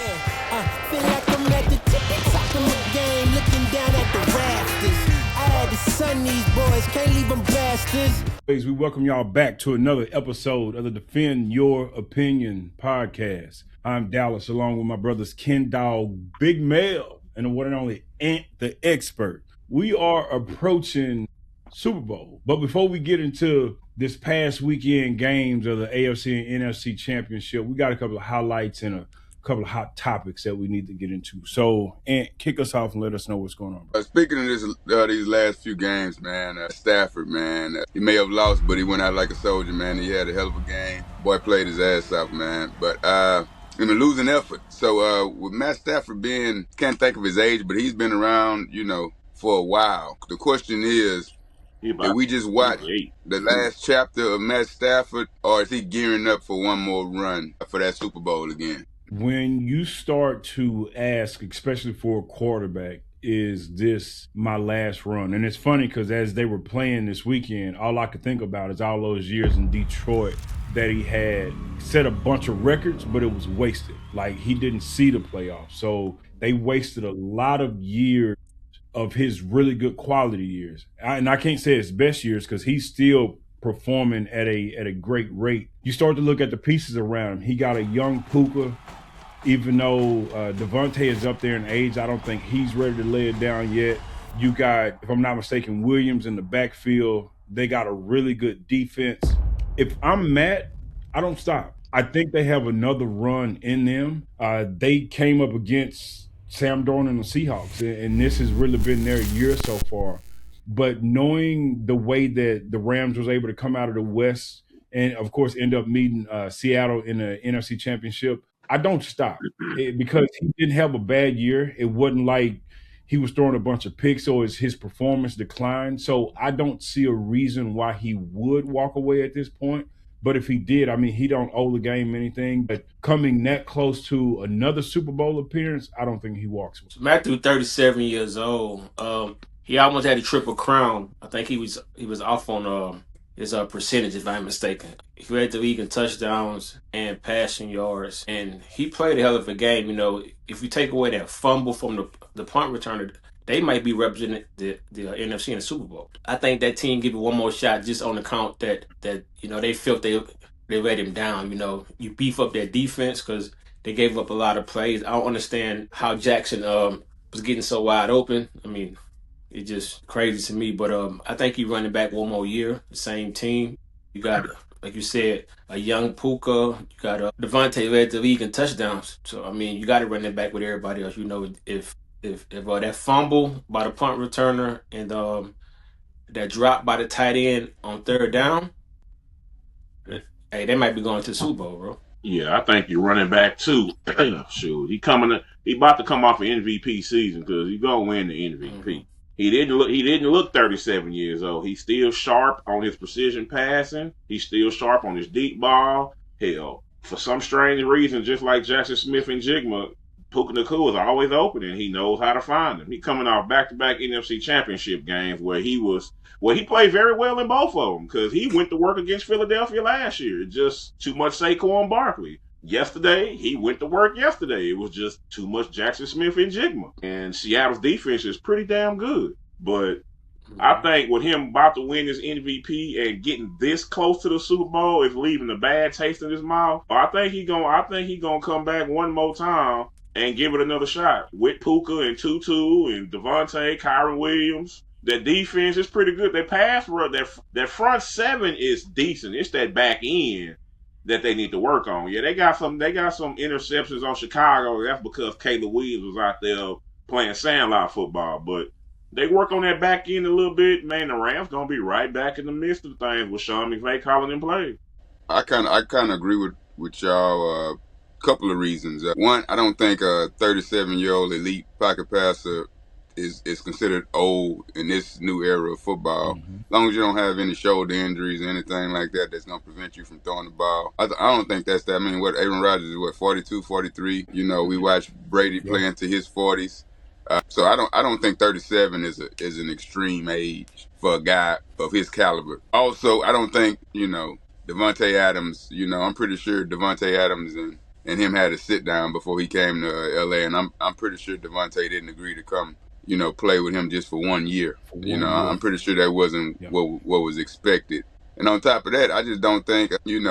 Feel like I'm at the tippy top of my game, looking down at the rafters. I had to sun these boys, can't leave them bastards. We welcome y'all back to another episode of the Defend Your Opinion podcast. I'm Dallas, along with my brothers Ken Dog, Big Mel, and the one and only Ant the Expert. We are approaching Super Bowl, but before we get into this past weekend games of the AFC and NFC Championship, we got a couple of highlights and a couple of hot topics that we need to get into. So, Ant, kick us off and let us know what's going on, bro. Speaking of these last few games, man, Stafford, man, he may have lost, but he went out like a soldier, man. He had a hell of a game. Boy played his ass off, man. But in a losing effort. So with Matt Stafford being, can't think of his age, but he's been around, for a while. The question is, did we just watch the last chapter of Matt Stafford, or is he gearing up for one more run for that Super Bowl again? When you start to ask, especially for a quarterback, is this my last run? And it's funny because as they were playing this weekend, all I could think about is all those years in Detroit that he had set a bunch of records, but it was wasted. Like, he didn't see the playoffs. So they wasted a lot of years of his really good quality years. And I can't say his best years because he's still performing at a great rate. You start to look at the pieces around him. He got a young Puka. Even though Devontae is up there in age, I don't think he's ready to lay it down yet. You got, if I'm not mistaken, Williams in the backfield. They got a really good defense. If I'm Matt, I don't stop. I think they have another run in them. They came up against Sam Darnold and the Seahawks, and this has really been their year so far. But knowing the way that the Rams was able to come out of the West and, of course, end up meeting Seattle in the NFC Championship, I don't stop because he didn't have a bad year. It wasn't like he was throwing a bunch of picks or his performance declined. So I don't see a reason why he would walk away at this point. But if he did, I mean, he don't owe the game anything. But coming that close to another Super Bowl appearance, I don't think he walks away. Matthew, 37 years old. He almost had a triple crown. I think he was off on his percentage, if I'm mistaken. He led the league in touchdowns and passing yards, and he played a hell of a game. If you take away that fumble from the punt returner, they might be representing the NFC in the Super Bowl. I think that team give it one more shot just on the count that they felt they let him down. You beef up their defense because they gave up a lot of plays. I don't understand how Jackson was getting so wide open. I mean, it's just crazy to me. But I think he's running back one more year, the same team. You got, like you said, a young Puka. You got Devontae led the league in touchdowns. So, I mean, you got to run it back with everybody else. If that fumble by the punt returner and that drop by the tight end on third down, hey, they might be going to the Super Bowl, bro. Yeah, I think you're running back too. Shoot, he about to come off an MVP season because he's gonna win the MVP. Mm-hmm. He didn't look 37 years old. He's still sharp on his precision passing. He's still sharp on his deep ball. Hell, for some strange reason, just like Jackson Smith and Jigma, Puka Nacua is always open and he knows how to find them. He coming off back-to-back NFC Championship games where he played very well in both of them because he went to work against Philadelphia last year. Just too much Saquon Barkley. Yesterday, he went to work yesterday. It was just too much Jackson Smith and Jigma. And Seattle's defense is pretty damn good. But I think with him about to win his MVP and getting this close to the Super Bowl is leaving a bad taste in his mouth. I think he gonna come back one more time and give it another shot with Puka and Tutu and Devontae, Kyron Williams. That defense is pretty good. Their pass rush, that front seven is decent. It's that back end that they need to work on. Yeah, they got some interceptions on Chicago. That's because Caleb Williams was out there playing sandlot football. But they work on that back end a little bit. Man, the Rams gonna be right back in the midst of things with Sean McVay calling them plays. I kind of agree with y'all. Couple of reasons. One, I don't think a 37-year-old elite pocket passer is considered old in this new era of football. Mm-hmm. As long as you don't have any shoulder injuries or anything like that that's going to prevent you from throwing the ball. I don't think that's that. I mean, Aaron Rodgers is 42, 43. We watch Brady play into his 40s. So I don't think 37 is an extreme age for a guy of his caliber. Also, I don't think, Devontae Adams, I'm pretty sure Devontae Adams and him had a sit down before he came to LA, and I'm pretty sure Devontae didn't agree to come, play with him just for 1 year. For 1 year. I'm pretty sure that wasn't Yeah. what was expected. And on top of that, I just don't think, even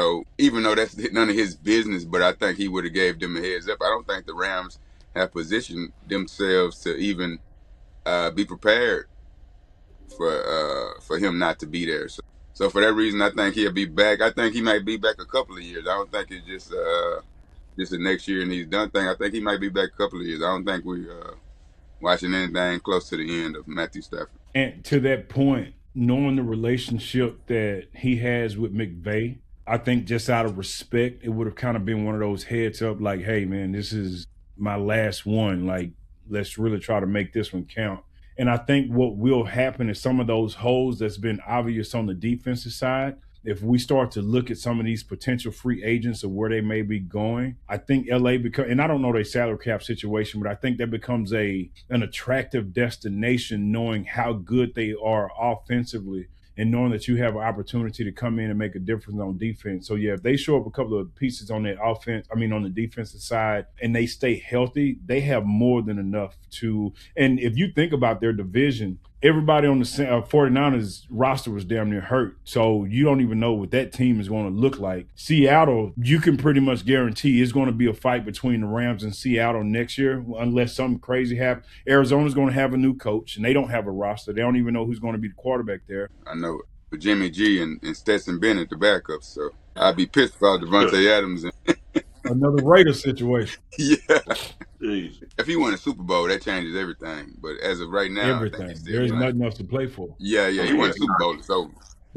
though that's none of his business, but I think he would have gave them a heads up. I don't think the Rams have positioned themselves to even be prepared for him not to be there. So for that reason, I think he'll be back. I think he might be back a couple of years. I don't think it's just the next year and he's done thing. I think he might be back a couple of years. I don't think we watching anything close to the end of Matthew Stafford. And to that point, knowing the relationship that he has with McVay, I think just out of respect, it would have kind of been one of those heads up like, hey, man, this is my last one. Like, let's really try to make this one count. And I think what will happen is some of those holes that's been obvious on the defensive side, if we start to look at some of these potential free agents of where they may be going, I think LA and I don't know their salary cap situation, but I think that becomes an attractive destination knowing how good they are offensively and knowing that you have an opportunity to come in and make a difference on defense. So yeah, if they show up a couple of pieces on that on the defensive side and they stay healthy, they have more than enough to, and if you think about their division, everybody on the 49ers roster was damn near hurt. So you don't even know what that team is going to look like. Seattle, you can pretty much guarantee it's going to be a fight between the Rams and Seattle next year unless something crazy happens. Arizona's going to have a new coach, and they don't have a roster. They don't even know who's going to be the quarterback there. I know it. But Jimmy G and Stetson Bennett, the backups. So I'd be pissed about Devontae Adams. Another Raider situation. Yeah. Jeez. If he won a Super Bowl, that changes everything. But as of right now, everything. I think There's nothing else to play for. Yeah. He won a Super Bowl. It's over.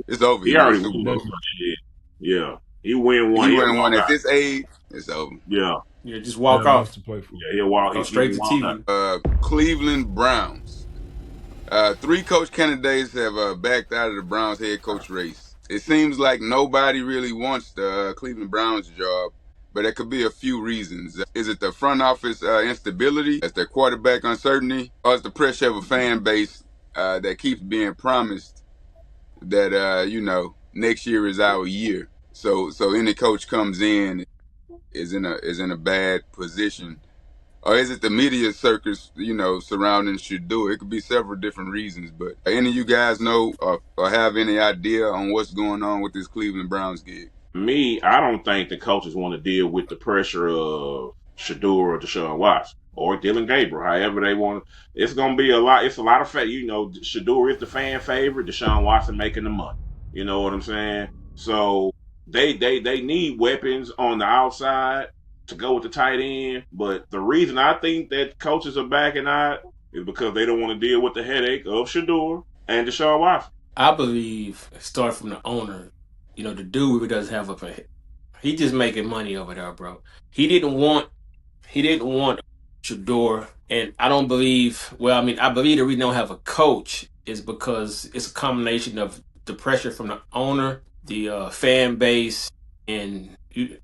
It's over. He already won that shit. Yeah. He win one. He win one at this age. It's over. Yeah. Yeah, just walk off. To play for. Yeah, he'll walk. Go straight to TV. Cleveland Browns. 3 coach candidates have backed out of the Browns head coach race. It seems like nobody really wants the Cleveland Browns job, but it could be a few reasons. Is it the front office instability? Is the quarterback uncertainty? Or is the pressure of a fan base that keeps being promised that, next year is our year? So any coach comes in is in a bad position. Or is it the media circus, surrounding Shador? It could be several different reasons, but any of you guys know or have any idea on what's going on with this Cleveland Browns gig? Me, I don't think the coaches want to deal with the pressure of Shador or Deshaun Watson or Dylan Gabriel, however they want. It's going to be a lot. It's a lot of Shador is the fan favorite. Deshaun Watson making the money. You know what I'm saying? So they need weapons on the outside to go with the tight end. But the reason I think that coaches are backing out is because they don't want to deal with the headache of Shador and Deshaun Watson. I believe it starts from the owner. The dude who doesn't have he just making money over there, bro. He didn't want Shador, and I don't believe. Well, I mean, I believe the reason they don't have a coach is because it's a combination of the pressure from the owner, the fan base, and you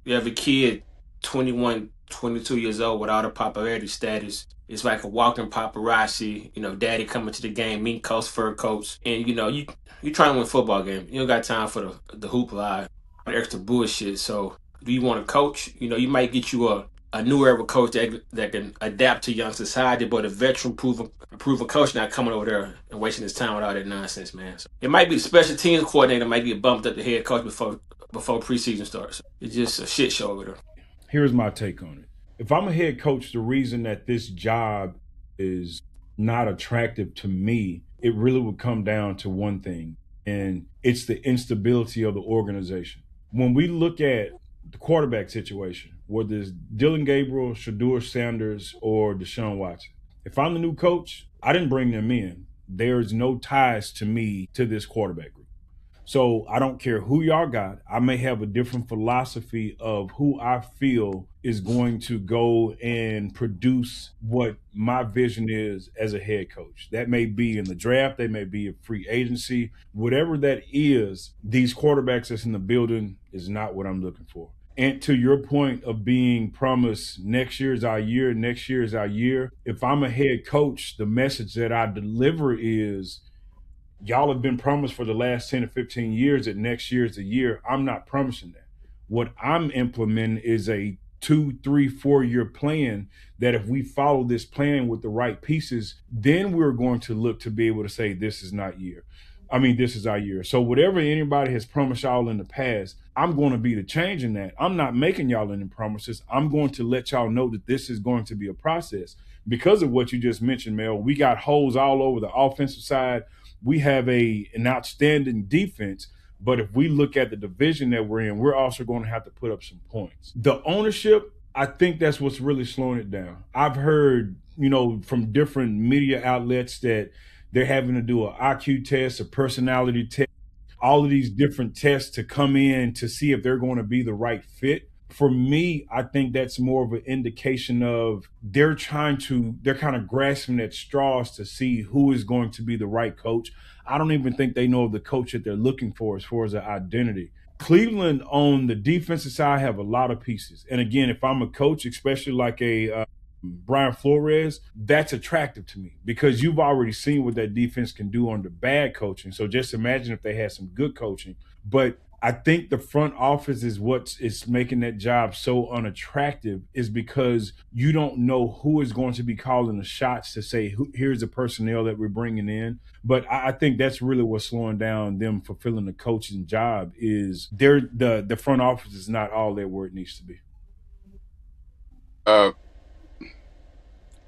have a kid 21, 22 years old without a popularity status. It's like a walking paparazzi, daddy coming to the game, meet coach, fur coach. And, you trying to win a football game. You don't got time for the hoopla, the extra bullshit. So do you want to coach? You might get you a new era coach that can adapt to young society, but a veteran proven coach not coming over there and wasting his time with all that nonsense, man. So it might be the special teams coordinator might get bumped up to head coach before preseason starts. It's just a shit show over there. Here's my take on it. If I'm a head coach, the reason that this job is not attractive to me, it really would come down to one thing, and it's the instability of the organization. When we look at the quarterback situation, whether it's Dylan Gabriel, Shador Sanders, or Deshaun Watson, if I'm the new coach, I didn't bring them in. There's no ties to me to this quarterback group. So I don't care who y'all got. I may have a different philosophy of who I feel is going to go and produce what my vision is as a head coach. That may be in the draft. They may be a free agency. Whatever that is, these quarterbacks that's in the building is not what I'm looking for. And to your point of being promised next year is our year, next year is our year. If I'm a head coach, the message that I deliver is, y'all have been promised for the last 10 to 15 years that next year is the year. I'm not promising that. What I'm implementing is a 2, 3, 4 year plan that if we follow this plan with the right pieces, then we're going to look to be able to say this is not year. I mean, this is our year. So whatever anybody has promised y'all in the past, I'm going to be the change in that. I'm not making y'all any promises. I'm going to let y'all know that this is going to be a process. Because of what you just mentioned, Mel, we got holes all over the offensive side. We have an outstanding defense. But if we look at the division that we're in, we're also going to have to put up some points. The ownership, I think that's what's really slowing it down. I've heard, from different media outlets that they're having to do an IQ test, a personality test, all of these different tests to come in to see if they're going to be the right fit. For me, I think that's more of an indication of they're kind of grasping at straws to see who is going to be the right coach. I don't even think they know the coach that they're looking for as far as an identity. Cleveland on the defensive side have a lot of pieces. And again, if I'm a coach, especially like a Brian Flores, that's attractive to me because you've already seen what that defense can do under bad coaching. So just imagine if they had some good coaching. But I think the front office is what is making that job so unattractive is because you don't know who is going to be calling the shots to say, here's the personnel that we're bringing in. But I think that's really what's slowing down them fulfilling the coaching job is the front office is not all there where it needs to be.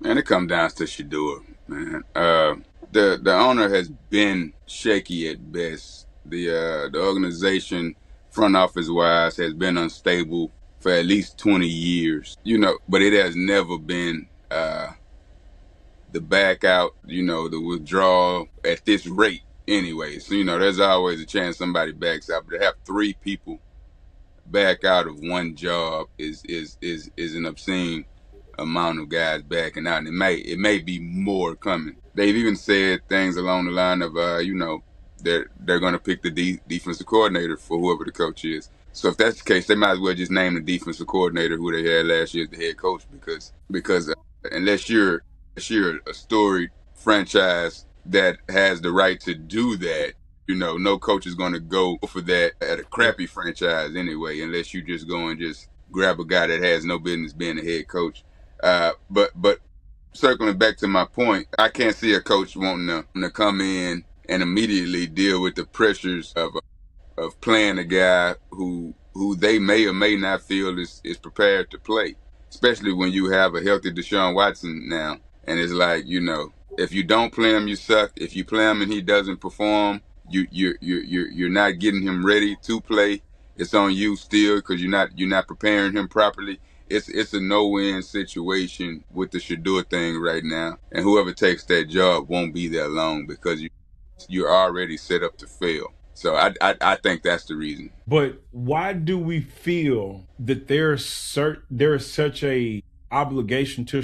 Man, it comes down to Shador, man. The owner has been shaky at best. The organization, front office wise, has been unstable for at least 20 years. But it has never been the back out, the withdrawal at this rate anyway. So, there's always a chance somebody backs out. But to have 3 people back out of one job is an obscene amount of guys backing out, and it may be more coming. They've even said things along the line of they're going to pick the defensive coordinator for whoever the coach is. So if that's the case, they might as well just name the defensive coordinator who they had last year as the head coach because unless you're a storied franchise that has the right to do that, no coach is going to go for that at a crappy franchise anyway, unless you just go and just grab a guy that has no business being the head coach. But circling back to my point, I can't see a coach wanting to come in and immediately deal with the pressures of playing a guy who they may or may not feel is prepared to play, especially when you have a healthy Deshaun Watson now. And it's like, if you don't play him, you suck. If you play him and he doesn't perform, you're not getting him ready to play. It's on you still because you're not preparing him properly. It's a no-win situation with the Shador thing right now, and whoever takes that job won't be there long because you're already set up to fail. So I think that's the reason. But why do we feel that there is such a obligation to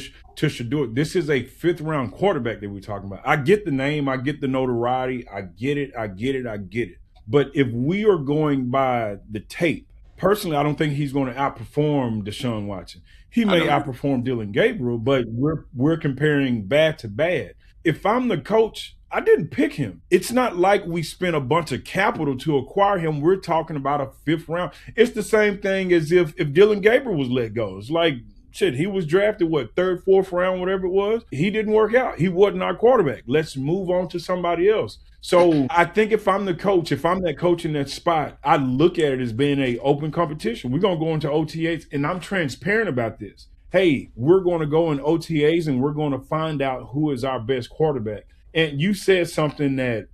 Shador? This is a 5th-round quarterback that we're talking about. I get the name, I get the notoriety, I get it. But if we are going by the tape, personally, I don't think he's going to outperform Deshaun Watson. He may outperform Dylan Gabriel, but we're comparing bad to bad. If I'm the coach, I didn't pick him. It's not like we spent a bunch of capital to acquire him. We're talking about a 5th round. It's the same thing as if Dylan Gabriel was let go. It's like, shit, he was drafted, 3rd, 4th round, whatever it was. He didn't work out. He wasn't our quarterback. Let's move on to somebody else. So I think if I'm the coach, if I'm that coach in that spot, I look at it as being an open competition. We're going to go into OTAs, and I'm transparent about this. Hey, we're going to go in OTAs, and we're going to find out who is our best quarterback. And you said something that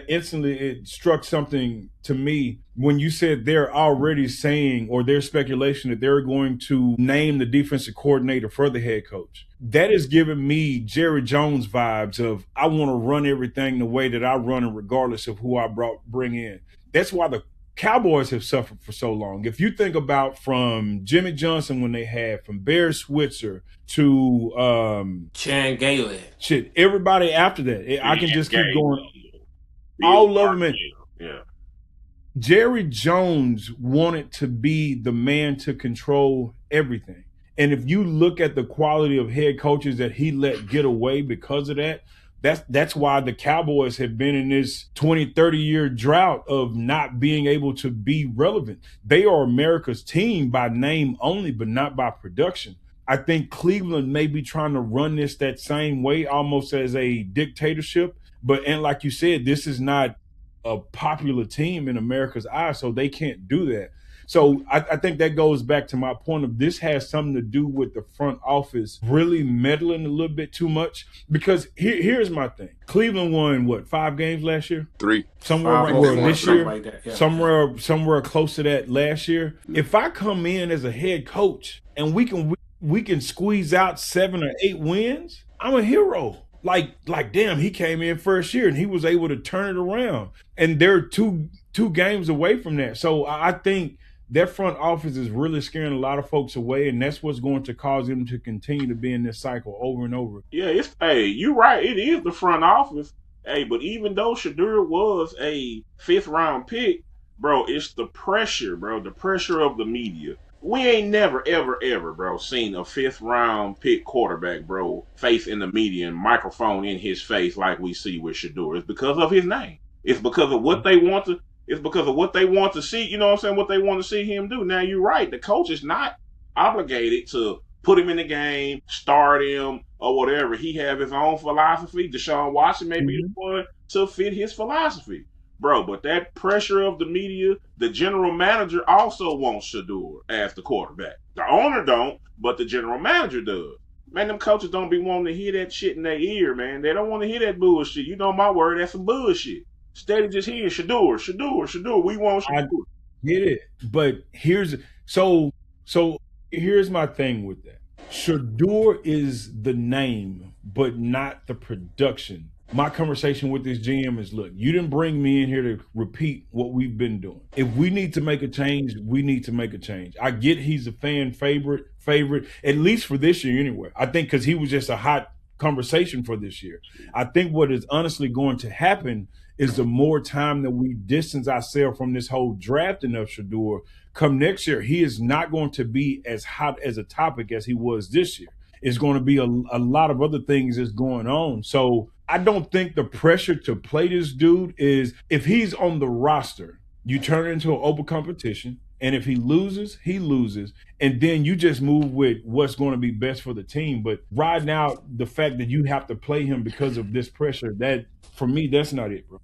instantly it struck something to me when you said they're already saying, or there's speculation that they're going to name the defensive coordinator for the head coach. That is giving me Jerry Jones vibes of I want to run everything the way that I run it regardless of who I bring in. That's why the Cowboys have suffered for so long. If you think about from Jimmy Johnson when they had from Bear Switzer to Chan Gailey. Shit, everybody after that. I can just keep going. All of them. Yeah. Jerry Jones wanted to be the man to control everything. And if you look at the quality of head coaches that he let get away because of that, That's why the Cowboys have been in this 20, 30-year drought of not being able to be relevant. They are America's team by name only, but not by production. I think Cleveland may be trying to run this that same way, almost as a dictatorship. But and like you said, this is not a popular team in America's eyes, so they can't do that. So I think that goes back to my point of this has something to do with the front office really meddling a little bit too much. Because here's my thing: Cleveland won what 5 games last year? 3. Somewhere Five right or where four, this something year, like that, yeah. somewhere close to that last year. If I come in as a head coach and we can squeeze out 7 or 8 wins, I'm a hero. Like damn, he came in first year and he was able to turn it around. And they're two games away from that. So I think their front office is really scaring a lot of folks away, and that's what's going to cause them to continue to be in this cycle over and over. Yeah, you're right. It is the front office. Hey, but even though Shedeur was a 5th round pick, bro, it's the pressure, bro. The pressure of the media. We ain't never, ever, ever, bro, seen a 5th round pick quarterback, bro, face in the media and microphone in his face like we see with Shedeur. It's because of his name. It's because of what they want to. It's because of what they want to see. You know what I'm saying? What they want to see him do. Now you're right. The coach is not obligated to put him in the game, start him, or whatever. He have his own philosophy. Deshaun Watson may be the one to fit his philosophy. Bro, but that pressure of the media, the general manager also wants Shedeur as the quarterback. The owner don't, but the general manager does. Man, them coaches don't be wanting to hear that shit in their ear, man. They don't want to hear that bullshit. You know my word, that's some bullshit. Steady just hearing Shedeur. We want Shedeur. I get it, but here's my thing with that. Shedeur is the name, but not the production. My conversation with this GM is, look, you didn't bring me in here to repeat what we've been doing. If we need to make a change, we need to make a change. I get he's a fan favorite, at least for this year anyway. I think because he was just a hot conversation for this year. I think what is honestly going to happen is the more time that we distance ourselves from this whole drafting of Shedeur, come next year, he is not going to be as hot as a topic as he was this year. It's going to be a lot of other things that's going on. So I don't think the pressure to play this dude is, if he's on the roster, you turn it into an open competition. And if he loses, he loses. And then you just move with what's going to be best for the team. But right now, the fact that you have to play him because of this pressure, that for me, that's not it, bro.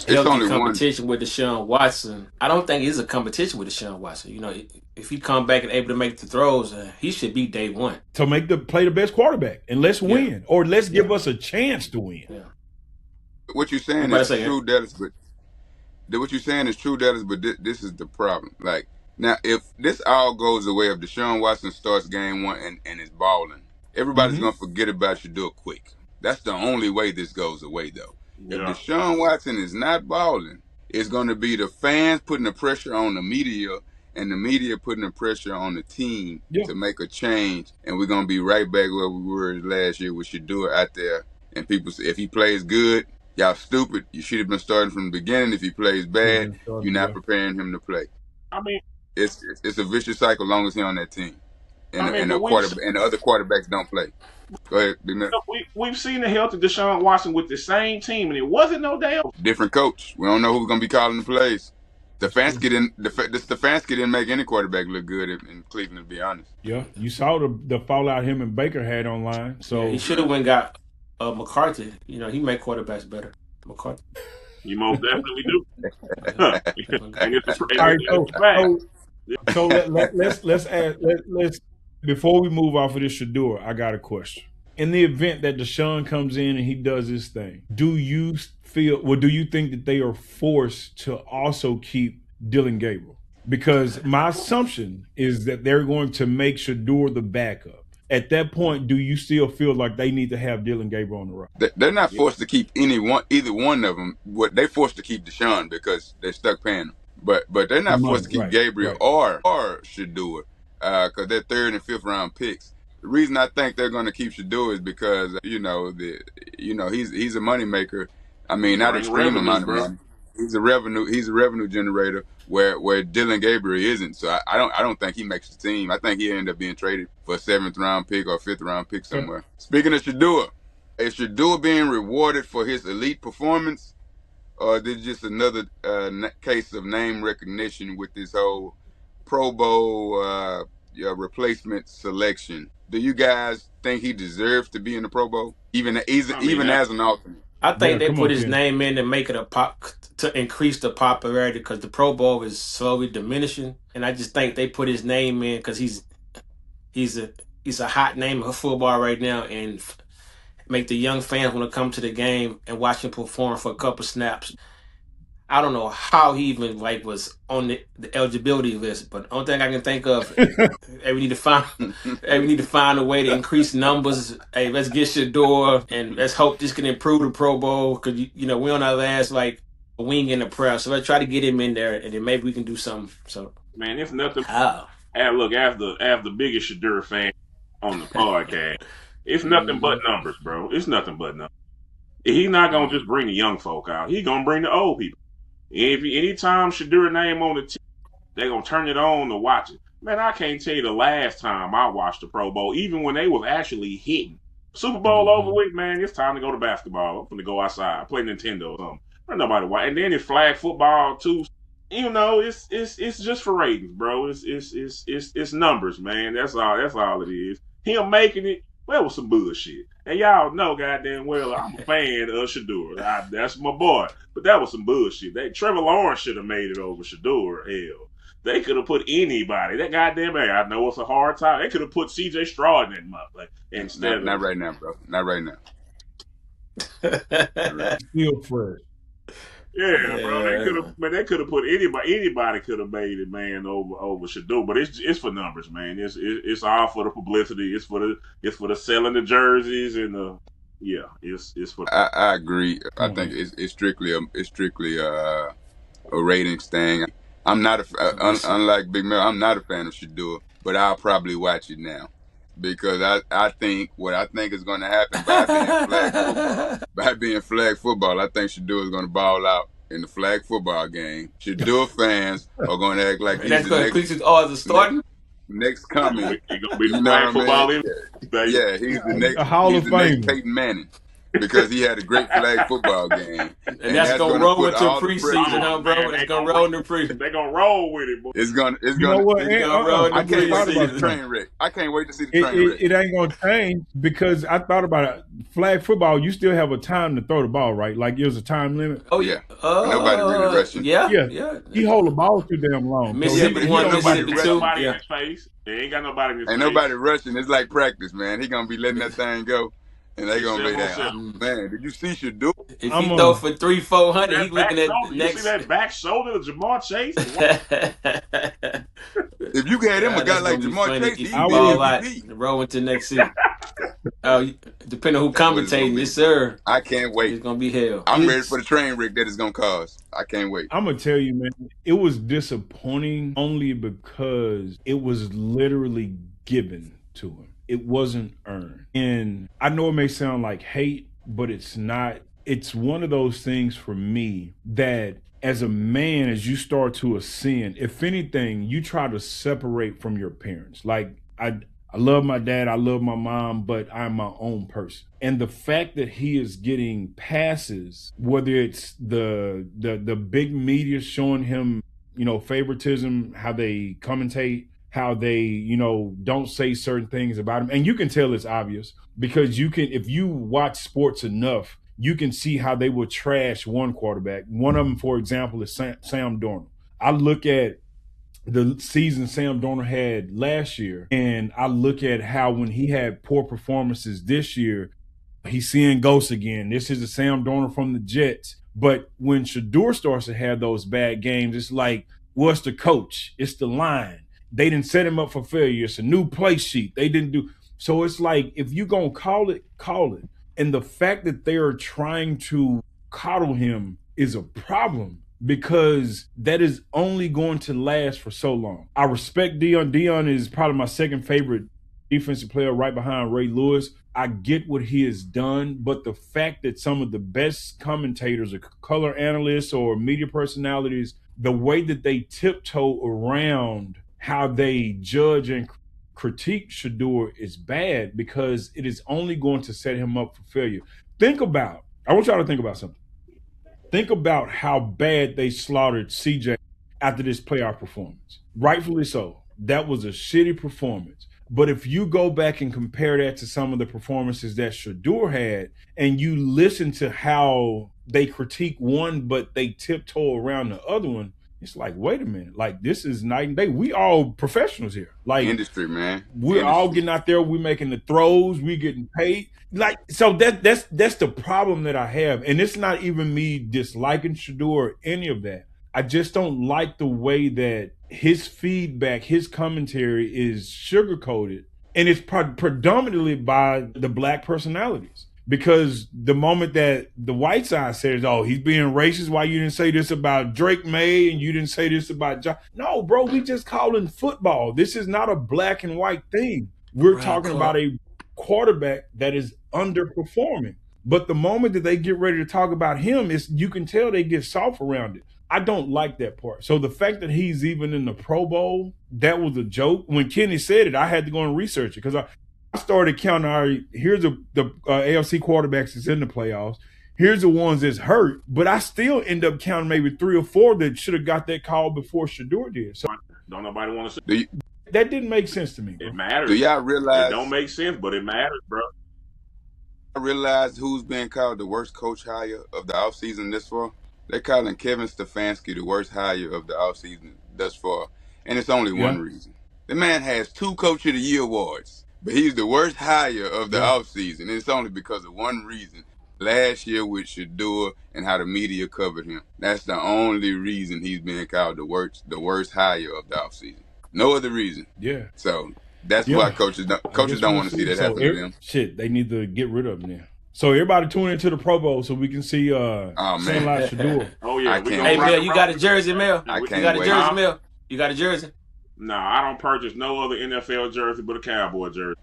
It's only competition with Deshaun Watson. I don't think it's a competition with Deshaun Watson. You know, if he come back and able to make the throws, he should be day one. To play the best quarterback and let's win, or let's give us a chance to win. Yeah. What you're saying is true, Dallas, but what you're saying is true, Dallas, but this is the problem. Like, now, if this all goes the way of Deshaun Watson starts game 1 and is balling, everybody's going to forget about Shedeur quick. That's the only way this goes away, though. Yeah. If Deshaun Watson is not balling, it's going to be the fans putting the pressure on the media and the media putting the pressure on the team to make a change. And we're going to be right back where we were last year with Shedeur out there. And people say, if he plays good, y'all stupid. You should have been starting from the beginning. If he plays bad, you're not preparing him to play. I mean, it's a vicious cycle as long as he's on that team. And, and the other quarterbacks don't play. Go ahead, Big Man. We've seen the healthy Deshaun Watson with the same team, and it wasn't no damn different coach. We don't know who's going to be calling the plays. Stefanski didn't make any quarterback look good in Cleveland, to be honest. Yeah, you saw the fallout him and Baker had online. So he should have went and got McCarthy. You know, he made quarterbacks better. McCarthy. You most definitely do. So let's before we move off of this Shedeur, I got a question. In the event that Deshaun comes in and he does his thing, do you think that they are forced to also keep Dylan Gabriel? Because my assumption is that they're going to make Shedeur the backup. At that point, do you still feel like they need to have Dylan Gabriel on the roster? They're not forced to keep either one of them. They're forced to keep Deshaun because they're stuck paying him. But they're not forced to keep Gabriel or Shedeur because they're 3rd and 5th round picks. The reason I think they're going to keep Shedeur is because he's a moneymaker. I mean, not extreme amount of money. He's a revenue generator where Dylan Gabriel isn't. So I don't think he makes the team. I think he'll end up being traded for a 7th round pick or 5th round pick somewhere. Speaking of Shedeur, Is Shador being rewarded for his elite performance, or is this just another case of name recognition with this whole Pro Bowl replacement selection? Do you guys think he deserves to be in the Pro Bowl, even as an alternate? I think they come put on, his Ken. name in to make it to increase the popularity because the Pro Bowl is slowly diminishing, and I just think they put his name in because he's a hot name of football right now, and make the young fans want to come to the game and watch him perform for a couple snaps. I don't know how he even was on the eligibility list, but the only thing I can think of, hey, we need to find a way to increase numbers. Hey, let's get Shador and let's hope this can improve the Pro Bowl because we're on our last wing in the press, so let's try to get him in there and then maybe we can do something. So Man, it's nothing. oh. Look, as the biggest Shador fan on the podcast, it's nothing but numbers, bro. It's nothing but numbers. He's not gonna just bring the young folk out. He's gonna bring the old people. Anytime Shador name on the team, they're gonna turn it on to watch it. Man, I can't tell you the last time I watched the Pro Bowl, even when they was actually hitting. Super Bowl over with, man. It's time to go to basketball. I'm gonna go outside, play Nintendo or something. Ain't nobody watch. And then it's flag football too. It's just for ratings, bro. It's numbers, man. That's all it is. Him making it, well, was some bullshit. And y'all know goddamn well I'm a fan of Shador. That's my boy. But that was some bullshit. Trevor Lawrence should have made it over Shador. Hell. They could have put anybody. That goddamn I know it's a hard time. They could have put CJ Stroud in that motherfucker instead. Not right now, bro. Not right now. Feel fresh. Yeah, bro. They could have put anybody. Anybody could have made it, man, over Shador. But it's for numbers, man. It's all for the publicity. It's for the selling the jerseys and the It's for. I agree. I think it's strictly a ratings thing. I'm not unlike Big Mel. I'm not a fan of Shador, but I'll probably watch it now because I think is going to happen by being flag football. I think Shador is going to ball out in the flag football game. Shador fans are going to act like he's that's going to increase his odds of starting. Next coming, he's going to be the flag football in. Yeah, he's the next. Hall of Fame. Next Peyton Manning. Because he had a great flag football game. And that's going to roll into preseason, huh, bro? It's going to roll into preseason. They're going to roll with it, boy. It's going to roll I can't wait to see the train wreck. I can't wait to see the train wreck. It ain't going to change because I thought about it. Flag football, you still have a time to throw the ball, right? Like, there's a time limit. Oh, yeah. Nobody really rushing. Yeah. He hold the ball too damn long. Mississippi 1, Mississippi 2. In his face. They ain't got nobody in his face. Ain't nobody rushing. It's like practice, man. He going to be letting that thing go. And they gonna be there. Man, did you see Shador? If he throw for 300-400, he's looking at the next. You see that back shoulder of Jamar Chase? If you had him a guy like Jamar Chase, he'd be MVP. Roll into next season. Depending on who commentating, yes, sir. I can't wait. It's gonna be hell. I'm ready for the train wreck that it's gonna cause. I can't wait. I'm gonna tell you, man, it was disappointing only because it was literally given to him. It wasn't earned. And I know it may sound like hate, but it's not. It's one of those things for me that as a man, as you start to ascend, if anything, you try to separate from your parents. Like, I love my dad, I love my mom, but I'm my own person. And the fact that he is getting passes, whether it's the big media showing him, favoritism, how they commentate, how they, don't say certain things about him. And you can tell it's obvious because if you watch sports enough, you can see how they will trash one quarterback. One of them, for example, is Sam Darnold. I look at the season Sam Darnold had last year, and I look at how when he had poor performances this year, he's seeing ghosts again. This is the Sam Darnold from the Jets. But when Shador starts to have those bad games, it's like, what's the coach? It's the line. They didn't set him up for failure. It's a new play sheet. They didn't do. So it's like, if you're going to call it, call it. And the fact that they are trying to coddle him is a problem because that is only going to last for so long. I respect Deion. Deion is probably my second favorite defensive player right behind Ray Lewis. I get what he has done, but the fact that some of the best commentators or color analysts or media personalities, the way that they tiptoe around how they judge and critique Shador is bad because it is only going to set him up for failure. I want y'all to think about something. Think about how bad they slaughtered CJ after this playoff performance. Rightfully so. That was a shitty performance. But if you go back and compare that to some of the performances that Shador had, and you listen to how they critique one, but they tiptoe around the other one, it's like, wait a minute. Like, this is night and day. We all professionals here. Like, industry, man. We're all getting out there. We're making the throws. We're getting paid. Like, so that's the problem that I have. And it's not even me disliking Shador or any of that. I just don't like the way that his feedback, his commentary is sugarcoated. And it's predominantly by the black personalities. Because the moment that the white side says, oh, he's being racist, why you didn't say this about Drake Maye and you didn't say this about John? No, bro, we just calling football. This is not a black and white thing. We're talking about a quarterback that is underperforming. But the moment that they get ready to talk about him, you can tell they get soft around it. I don't like that part. So the fact that he's even in the Pro Bowl, that was a joke. When Kenny said it, I had to go and research it because I started counting. All right, here's the AFC quarterbacks that's in the playoffs. Here's the ones that's hurt. But I still end up counting maybe 3 or 4 that should have got that call before Shador did. So don't nobody want to say that didn't make sense to me, bro. It matters. Do y'all realize? It don't make sense, but it matters, bro. I realize who's been called the worst coach hire of the offseason this far? They're calling Kevin Stefanski the worst hire of the offseason thus far. And it's only one reason. The man has 2 Coach of the Year awards, but he's the worst hire of the offseason. And it's only because of one reason. Last year with Shador and how the media covered him. That's the only reason he's been called the worst hire of the offseason. No other reason. Yeah. So that's why coaches don't want to see that happen to them. Shit, they need to get rid of him now. So everybody tune into the Pro Bowl so we can see Sam Shador. Oh yeah. Hey Mel, you got a jersey, Mel? You got a jersey, Mel? You got a jersey? No, I don't purchase no other NFL jersey but a Cowboy jersey.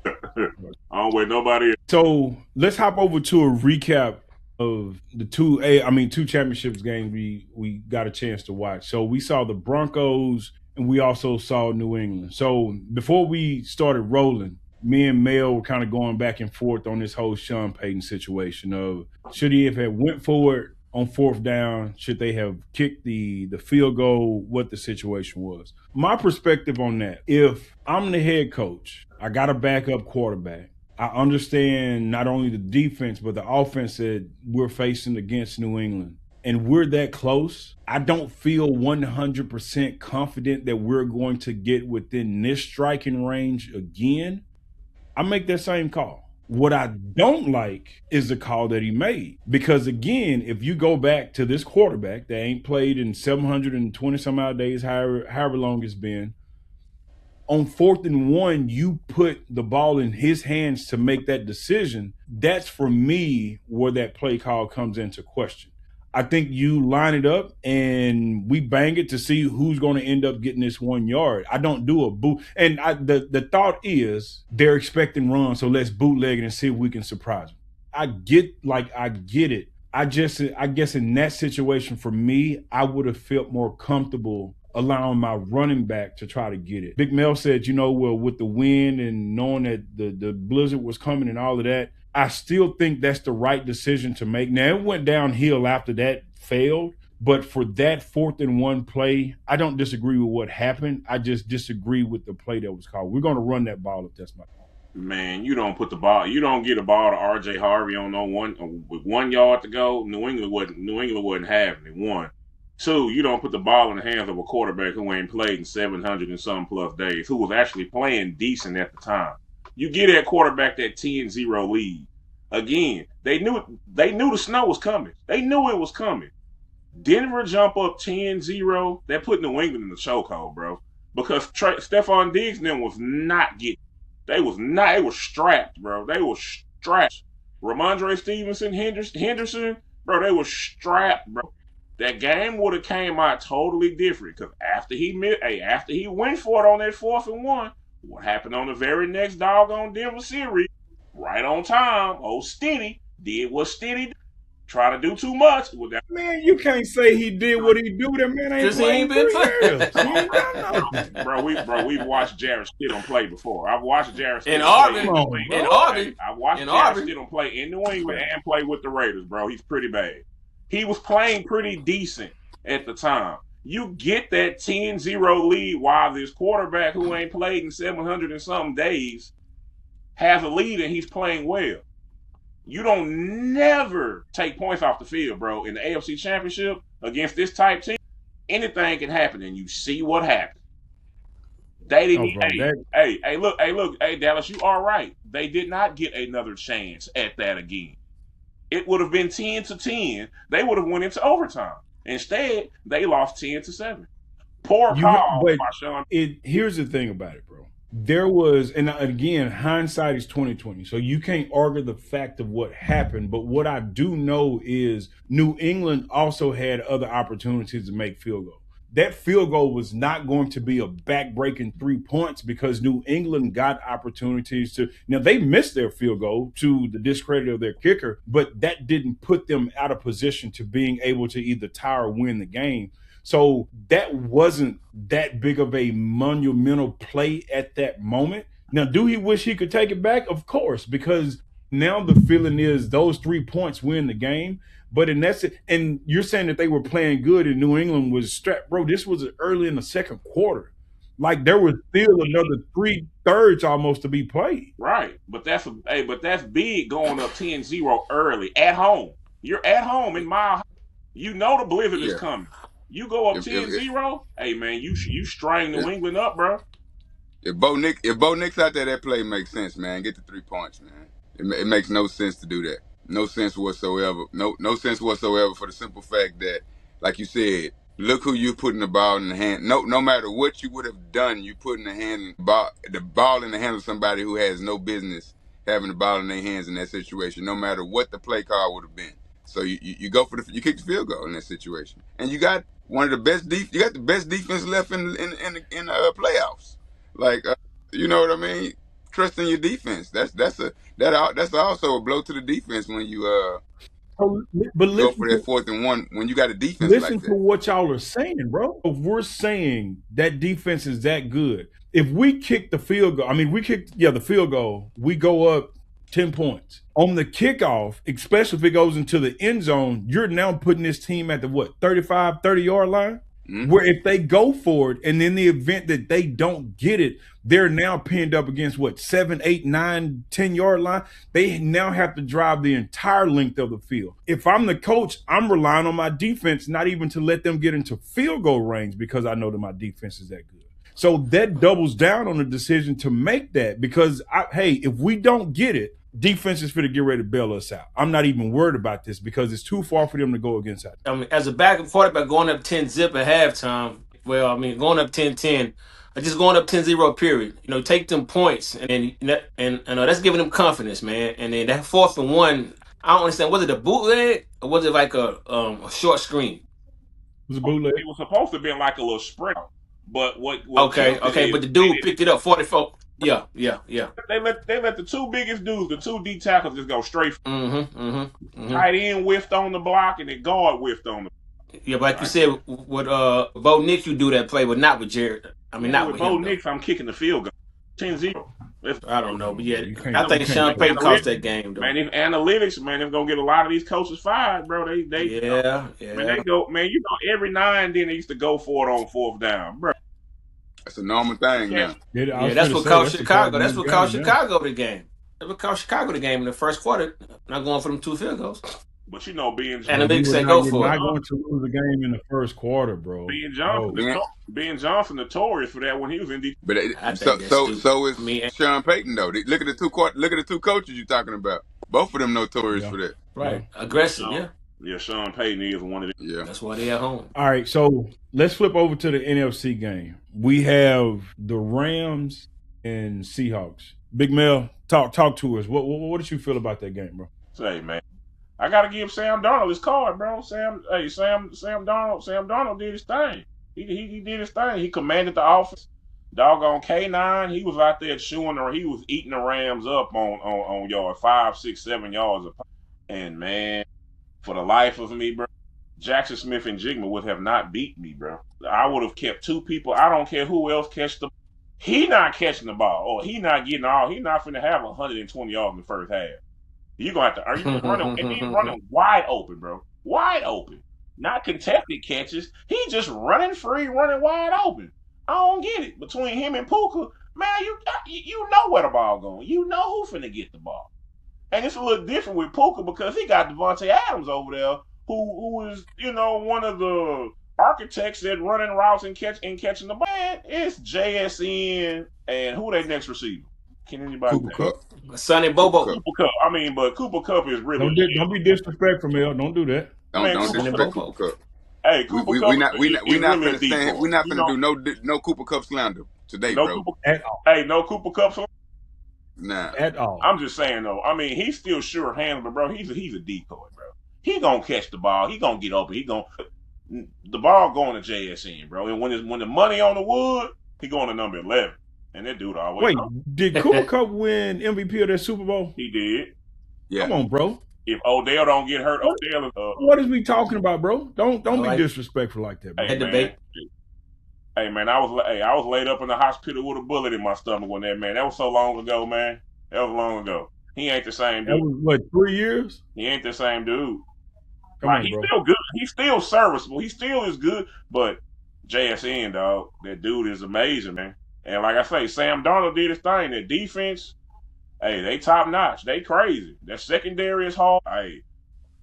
I don't wear nobody else. So let's hop over to a recap of the two championships games we got a chance to watch. So we saw the Broncos and we also saw New England. So before we started rolling, me and Mel were kind of going back and forth on this whole Sean Payton situation of should he have went forward on 4th down? Should they have kicked the field goal? What the situation was. My perspective on that, if I'm the head coach, I got a backup quarterback. I understand not only the defense, but the offense that we're facing against New England. And we're that close. I don't feel 100% confident that we're going to get within this striking range again. I make that same call. What I don't like is the call that he made. Because again, if you go back to this quarterback that ain't played in 720 some odd days, however long it's been, on 4th and 1, you put the ball in his hands to make that decision. That's for me where that play call comes into question. I think you line it up and we bang it to see who's going to end up getting this 1 yard. I don't do a boot. And the thought is they're expecting runs, so let's bootleg it and see if we can surprise them. I get it. I guess in that situation for me, I would have felt more comfortable allowing my running back to try to get it. Big Mel said, with the wind and knowing that the blizzard was coming and all of that, I still think that's the right decision to make. Now, it went downhill after that failed, but for that 4th and 1 play, I don't disagree with what happened. I just disagree with the play that was called. We're going to run that ball if that's my call. Man, you don't get a ball to R.J. Harvey with 1 yard to go. New England wasn't having it. 1. 2, you don't put the ball in the hands of a quarterback who ain't played in 700 and some plus days, who was actually playing decent at the time. You get that quarterback that 10-0 lead. Again, they knew the snow was coming. They knew it was coming. Denver jump up 10-0. That put New England in the chokehold, bro. Because Stephon Diggs and them was not getting. They were strapped, bro. They were strapped. Ramondre Stevenson, Henderson, bro, they were strapped, bro. That game would have came out totally different. Because after he went for it on that 4th and 1, what happened on the very next doggone Denver series? Right on time, old Stiddy did what Stiddy did. Trying to do too much. Man, you can't say he did what he do. That man ain't 'Cause he played ain't been 3 years. playing. He ain't done nothing. We've watched Jarrett Stidham play before. I've watched Jarrett Stidham In play Auburn. in New England. In Auburn. I've watched In Jarrett Auburn. Stidham play in New England and play with the Raiders, bro. He's pretty bad. He was playing pretty decent at the time. You get that 10-0 lead while this quarterback who ain't played in 700 and something days has a lead and he's playing well. You don't never take points off the field, bro. In the AFC Championship against this type team, anything can happen, and you see what happened. They didn't. Hey, Dallas, you are right. They did not get another chance at that again. It would have been 10-10. They would have went into overtime. Instead, they lost 10-7. Poor call by Sean. Here's the thing about it, bro. There was, and again, hindsight is 20/20. So you can't argue the fact of what happened. But what I do know is New England also had other opportunities to make field goal. That field goal was not going to be a back-breaking 3 points because New England got opportunities to. Now, they missed their field goal to the discredit of their kicker, but that didn't put them out of position to being able to either tie or win the game. So that wasn't that big of a monumental play at that moment. Now, do he wish he could take it back? Of course, because now the feeling is those 3 points win the game. But in that, and you're saying that they were playing good and New England was strapped. Bro, this was early in the second quarter. Like there was still another 3/3 almost to be played. Right. But that's big going up 10-0 early at home. You're at home in Mile High. You know the blizzard is coming. You go up 10-0, hey man, you strain New England up, bro. If Bo Nick's out there, that play makes sense, man. Get the 3 points, man. It makes no sense to do that. No sense whatsoever. No sense whatsoever for the simple fact that, like you said, look who you putting the ball in the hand. No matter what you would have done, you putting the ball in the hand of somebody who has no business having the ball in their hands in that situation. No matter what the play call would have been. So you go for you kick the field goal in that situation, and you got one of the best you got the best defense left in the playoffs. Like you know what I mean? Trust in your defense. That's also a blow to the defense when you go for that 4th and 1 when you got a defense like that. Listen to what y'all are saying, bro. If we're saying that defense is that good, if we kick the field goal, the field goal, we go up 10 points. On the kickoff, especially if it goes into the end zone, you're now putting this team at the 30-yard line? Mm-hmm. Where if they go for it, and in the event that they don't get it, they're now pinned up against 7, 8, 9, 10-yard line. They now have to drive the entire length of the field. If I'm the coach, I'm relying on my defense not even to let them get into field goal range because I know that my defense is that good. So that doubles down on the decision to make that because, if we don't get it, defense is for to get ready to bail us out. I'm not even worried about this because it's too far for them to go against that. As a backup quarterback going up 10-zip at halftime, going up 10-10, just going up 10-0 period. Take them points and that's giving them confidence, man. And then that 4th and 1, I don't understand. Was it a bootleg or was it like a short screen? It was a bootleg. It was supposed to be like a little sprint, but what? Okay, but the dude picked it up 44. Yeah. They let the 2 biggest dudes, the 2 D tackles, just go straight. Tight end whiffed on the block and the guard whiffed on the. Yeah, but like you said, with Bo Nix, you do that play, but not with Jared. Not with Bo Nix. I'm kicking the field goal. 10-0. I don't know, but I think Sean Payton cost that game, though. Man, if analytics, man, they're gonna get a lot of these coaches fired, bro. They Man, they go, man. Every now and then they used to go for it on 4th down, bro. That's a normal thing now. Yeah, that's what cost Chicago. That's what cost Chicago the game. That's what cost Chicago the game in the first quarter. Not going for them 2 field goals. But being analytics say go for it. Not going to lose the game in the first quarter, bro. Ben Johnson notorious for that when he was in Detroit. But so is Sean Payton though. Look at the 2 coaches you're talking about. Both of them notorious for that. Right, aggressive. Yeah, Sean Payton is one of them. Yeah, that's why they at home. All right, so let's flip over to the NFC game. We have the Rams and Seahawks. Big Mel, talk to us. What did you feel about that game, bro? Say, man, I gotta give Sam Darnold his card, bro. Sam Darnold did his thing. He did his thing. He commanded the offense. Doggone K9, he was out there he was eating the Rams up on yards, 5, 6, 7 yards. And man, for the life of me, bro, Jackson Smith and Jigma would have not beat me, bro. I would have kept two people. I don't care who else catch the. He not catching the ball, or he not getting all. He not finna have 120 yards in the first half. You gonna have to. Are you running? And he's running wide open, bro. Wide open, not contested catches. He just running free, running wide open. I don't get it. Between him and Puka, man, you know where the ball going. You know who finna get the ball. And it's a little different with Puka because he got Devontae Adams over there, who is, one of the architects that running routes and catching the ball. Man, it's JSN and who their next receiver? Can anybody Cooper Kupp. Sonny Bobo. Cooper Kupp. I mean, but Cooper Kupp is really Don't be disrespectful, Mel. Don't do that. Don't disrespect Cooper Kupp. Hey, Cooper Kupp. We're not finna do no Cooper Kupp slander today, bro. At all. Hey, no Cooper Kupp slander. Nah. At all. I'm just saying though. I mean, he's still sure handling, but bro, he's a decoy, bro. He gonna catch the ball. He gonna get open. The ball going to JSN, bro. And when the money on the wood, he going to number 11. And that dude always. Wait, did Cooper Kupp win MVP of that Super Bowl? He did. Yeah. Come on, bro. If Odell don't get hurt, Odell is. What is we talking about, bro? Don't be disrespectful like that, bro. Hey man, I was laid up in the hospital with a bullet in my stomach when that was so long ago, man. That was long ago. He ain't the same dude. That was what, 3 years? He ain't the same dude. Come on, he's bro. still good. He's still serviceable. He still is good. But JSN, dog, that dude is amazing, man. And like I say, Sam Darnold did his thing. That defense, hey, they top notch. They crazy. That secondary is hard. Hey,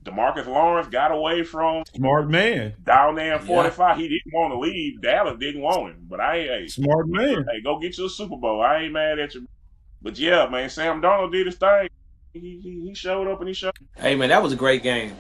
DeMarcus Lawrence got away from Smart man. down there in 45. He didn't want to leave. Dallas didn't want him. But Smart man. Hey, go get you a Super Bowl. I ain't mad at you. But yeah, man, Sam Darnold did his thing. He showed up and he showed. Hey man, that was a great game.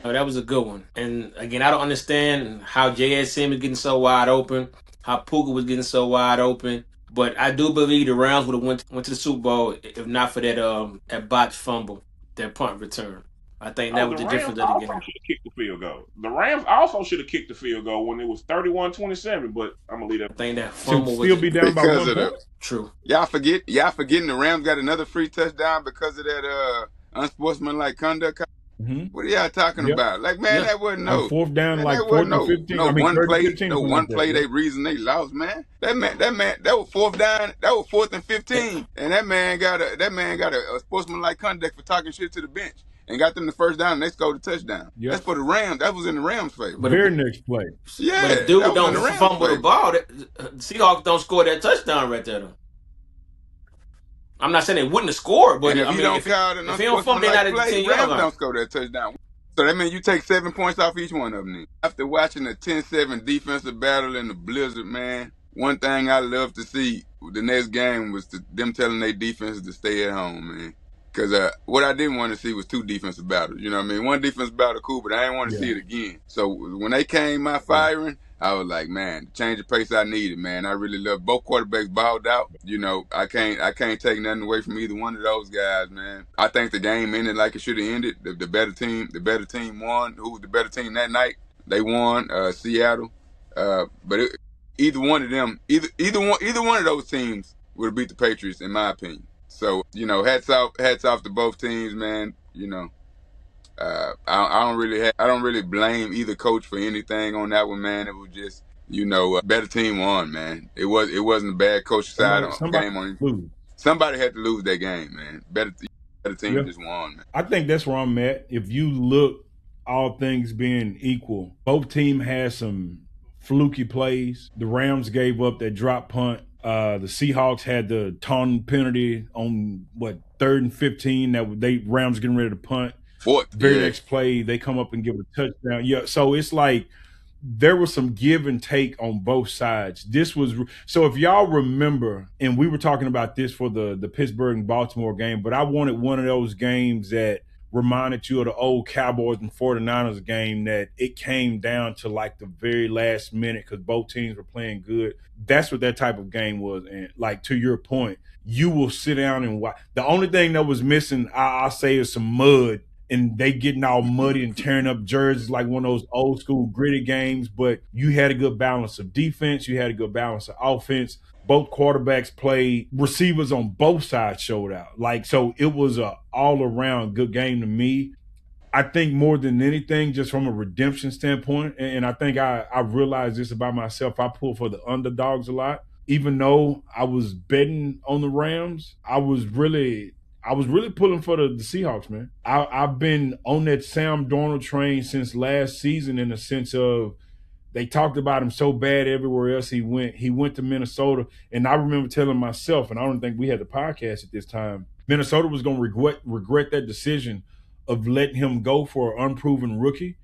That was a good one. And again, I don't understand how JSN was getting so wide open, how Puka was getting so wide open. But I do believe the Rams would have went to the Super Bowl if not for that botched fumble, that punt return. I think that was the difference of the game. The Rams also should have kicked the field goal. The Rams also should have kicked the field goal when it was 31-27, but I'm going to leave that. I think that fumble was still be down by 1 point. True. Y'all forgetting the Rams got another free touchdown because of that unsportsmanlike conduct. Mm-hmm. What are y'all talking about? Like, man, that wasn't no. Fourth down, man, like 4th and 15. No, one play. 15, no one play. They reason they lost, man. That was 4th down. That was 4th and 15, and that man got a sportsmanlike conduct for talking shit to the bench, and got them the first down, and they scored a touchdown. Yep. That's for the Rams. That was in the Rams' favor. But very next play. Yeah, but if dude don't fumble the ball, the Seahawks don't score that touchdown right there, though. I'm not saying they wouldn't have scored, but if he don't fumble, they not at the 10-yard line. Don't score that touchdown. So that means you take 7 points off each one of them. Then. After watching the 10-7 defensive battle in the blizzard, man, one thing I love to see the next game was them telling their defense to stay at home, man. Because what I didn't want to see was 2 defensive battles. You know what I mean? One defensive battle, cool, but I didn't want to see it again. So when they came out firing, I was like, man, the change of pace I needed, man. I really love both quarterbacks balled out. You know, I can't take nothing away from either one of those guys, man. I think the game ended like it should have ended. The better team won. Who was the better team that night? They won, Seattle. But either one of those teams would have beat the Patriots, in my opinion. So, you know, hats off to both teams, man. You know, I don't really blame either coach for anything on that one, man. It was just, you know, better team won, man. It wasn't a bad coach side game on him. Somebody had to lose that game, man. Better team just won, man. I think that's where I'm at. If you look, all things being equal, both teams had some fluky plays. The Rams gave up that drop punt. The Seahawks had the taunting penalty on 3rd and 15 that Rams getting ready to punt. Next play, they come up and give a touchdown. Yeah, so it's like there was some give and take on both sides. So if y'all remember, and we were talking about this for the Pittsburgh and Baltimore game, but I wanted one of those games that reminded you of the old Cowboys and 49ers game, that it came down to like the very last minute because both teams were playing good. That's what that type of game was. And like, to your point, you will sit down and watch. The only thing that was missing, I'll say, is some mud, and they getting all muddy and tearing up jerseys like one of those old school gritty games. But you had a good balance of defense. You had a good balance of offense. Both quarterbacks played. Receivers on both sides showed out. Like, so it was a all-around good game to me. I think more than anything, just from a redemption standpoint, and I think I realized this about myself, I pull for the underdogs a lot. Even though I was betting on the Rams, I was really pulling for the Seahawks, man. I've been on that Sam Darnold train since last season in the sense of they talked about him so bad everywhere else he went. He went to Minnesota, and I remember telling myself, and I don't think we had the podcast at this time, Minnesota was going to regret that decision of letting him go for an unproven rookie,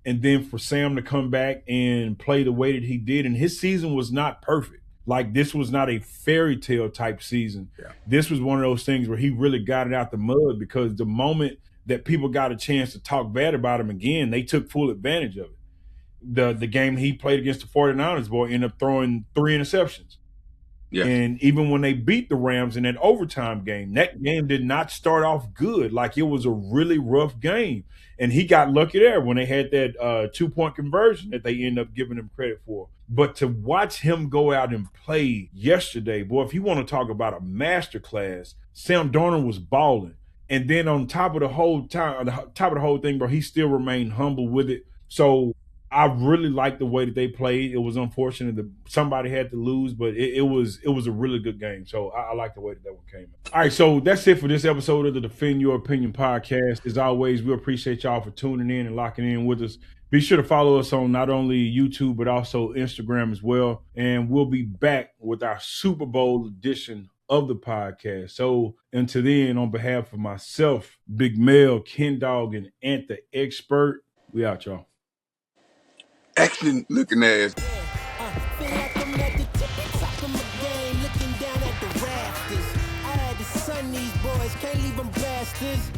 and then for Sam to come back and play the way that he did. And his season was not perfect. Like, this was not a fairy tale type season. Yeah. This was one of those things where he really got it out the mud, because the moment that people got a chance to talk bad about him again, they took full advantage of it. The game he played against the 49ers, boy, ended up throwing 3 interceptions. Yeah. And even when they beat the Rams in that overtime game, that game did not start off good. Like, it was a really rough game. And he got lucky there when they had that 2-point conversion that they ended up giving him credit for. But to watch him go out and play yesterday, boy, if you want to talk about a masterclass, Sam Darnold was balling. And then on top of the whole thing, bro, he still remained humble with it. So I really liked the way that they played. It was unfortunate that somebody had to lose, but it was a really good game. So I like the way that one came out. All right, so that's it for this episode of the Defend Your Opinion podcast. As always, we appreciate y'all for tuning in and locking in with us. Be sure to follow us on not only YouTube, but also Instagram as well. And we'll be back with our Super Bowl edition of the podcast. So until then, on behalf of myself, Big Mel, Ken Dog, and Ant the Expert, we out, y'all. Action looking ass. Feel like I'm at the tippy top of my game, looking down at the rafters. I had to sun these boys, can't leave them bastards.